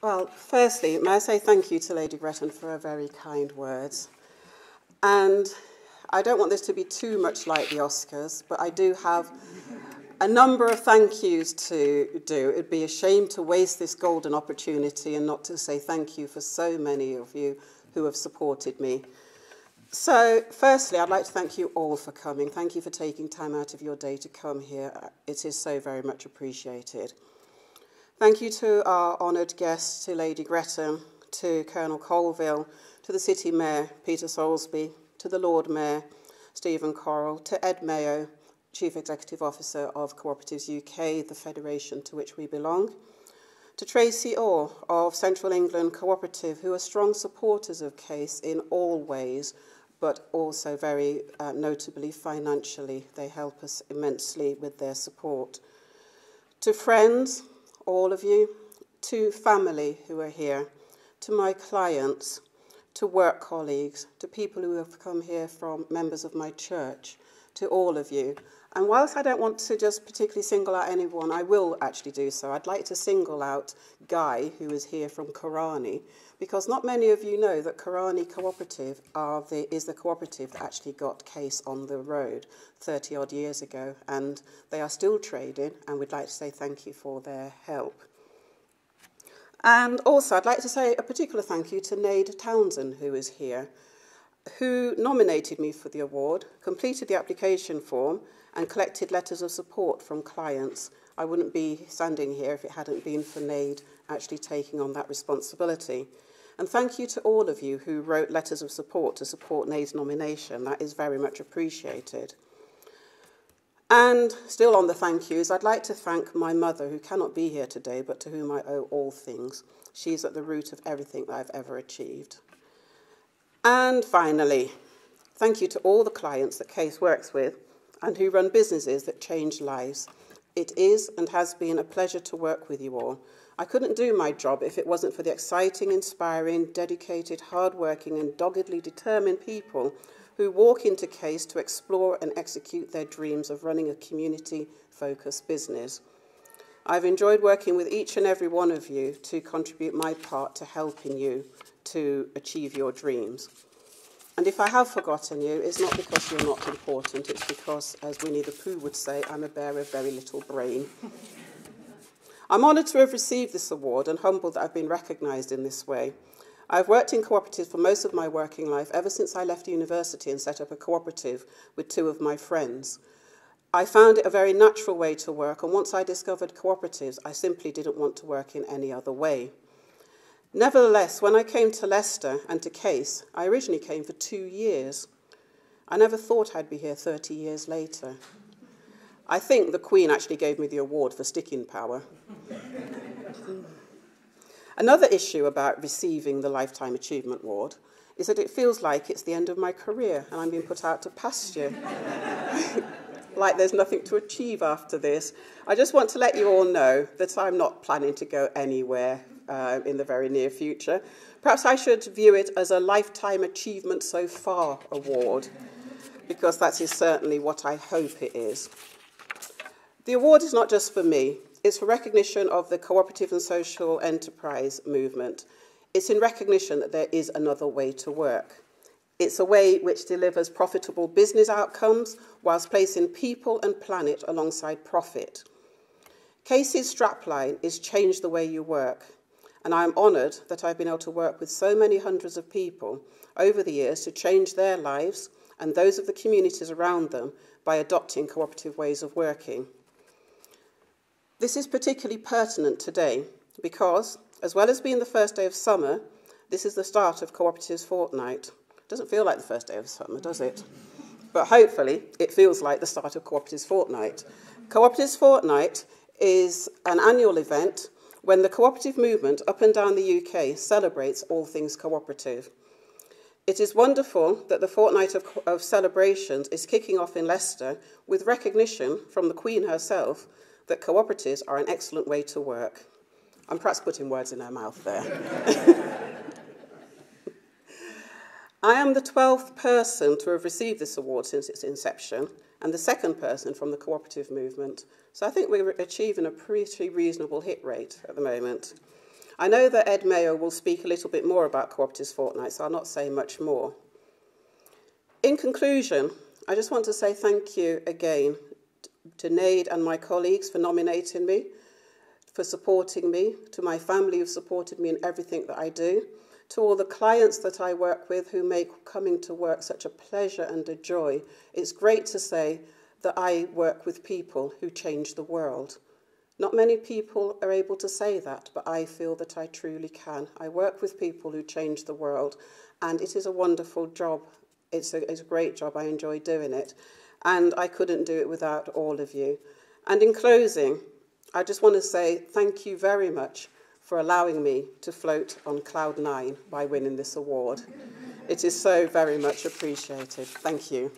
Well, firstly, may I say thank you to Lady Gretton for her very kind words. And I don't want this to be too much like the Oscars, but I do have a number of thank yous to do. It would be a shame to waste this golden opportunity and not to say thank you for so many of you who have supported me. So, firstly, I'd like to thank you all for coming. Thank you for taking time out of your day to come here. It is so very much appreciated. Thank you to our honoured guests, to Lady Gretton, to Colonel Colville, to the City Mayor, Peter Soulsby, to the Lord Mayor, Stephen Correll, to Ed Mayo, Chief Executive Officer of Cooperatives UK, the federation to which we belong, to Tracy Orr of Central England Cooperative, who are strong supporters of CASE in all ways, but also very notably financially. They help us immensely with their support. To friends, all of you, to family who are here, to my clients, to work colleagues, to people who have come here from members of my church, to all of you. And whilst I don't want to just particularly single out anyone, I will actually do so. I'd like to single out Guy, who is here from Karani, because not many of you know that Karani Cooperative is the cooperative that actually got CASE on the road 30 odd years ago, and they are still trading, and we'd like to say thank you for their help. And also I'd like to say a particular thank you to Nade Townsend, who is here, who nominated me for the award, completed the application form, and collected letters of support from clients. I wouldn't be standing here if it hadn't been for Nade actually taking on that responsibility. And thank you to all of you who wrote letters of support to support Nade's nomination. That is very much appreciated. And still on the thank yous, I'd like to thank my mother, who cannot be here today, but to whom I owe all things. She's at the root of everything that I've ever achieved. And finally, thank you to all the clients that CASE works with and who run businesses that change lives. It is and has been a pleasure to work with you all. I couldn't do my job if it wasn't for the exciting, inspiring, dedicated, hard-working and doggedly determined people who walk into CASE to explore and execute their dreams of running a community-focused business. I've enjoyed working with each and every one of you to contribute my part to helping you to achieve your dreams. And if I have forgotten you, it's not because you're not important, it's because, as Winnie the Pooh would say, I'm a bear of very little brain. I'm honoured to have received this award and humbled that I've been recognised in this way. I've worked in cooperatives for most of my working life, ever since I left university and set up a cooperative with two of my friends. I found it a very natural way to work, and once I discovered cooperatives, I simply didn't want to work in any other way. Nevertheless, when I came to Leicester and to CASE, I originally came for 2 years. I never thought I'd be here 30 years later. I think the Queen actually gave me the award for sticking power. Another issue about receiving the Lifetime Achievement Award is that it feels like it's the end of my career and I'm being put out to pasture. Like there's nothing to achieve after this. I just want to let you all know that I'm not planning to go anywhere in the very near future. Perhaps I should view it as a Lifetime Achievement So Far award, because that is certainly what I hope it is. The award is not just for me. It's for recognition of the cooperative and social enterprise movement. It's in recognition that there is another way to work. It's a way which delivers profitable business outcomes whilst placing people and planet alongside profit. CASE's strapline is change the way you work, and I'm honoured that I've been able to work with so many hundreds of people over the years to change their lives and those of the communities around them by adopting cooperative ways of working. This is particularly pertinent today because, as well as being the first day of summer, this is the start of Cooperatives Fortnight. It doesn't feel like the first day of summer, does it? But hopefully it feels like the start of Cooperatives Fortnight. Cooperatives Fortnight is an annual event when the cooperative movement up and down the UK celebrates all things cooperative. It is wonderful that the fortnight of celebrations is kicking off in Leicester with recognition from the Queen herself that cooperatives are an excellent way to work. I'm perhaps putting words in her mouth there. I am the 12th person to have received this award since its inception, and the second person from the cooperative movement. So I think we're achieving a pretty reasonable hit rate at the moment. I know that Ed Mayo will speak a little bit more about Cooperatives Fortnight, so I'll not say much more. In conclusion, I just want to say thank you again to Nade and my colleagues for nominating me, for supporting me, to my family who've supported me in everything that I do, to all the clients that I work with who make coming to work such a pleasure and a joy. It's great to say that I work with people who change the world. Not many people are able to say that, but I feel that I truly can. I work with people who change the world, and it is a wonderful job. It's a great job. I enjoy doing it, and I couldn't do it without all of you. And in closing, I just want to say thank you very much for allowing me to float on cloud 9 by winning this award. It is so very much appreciated. Thank you.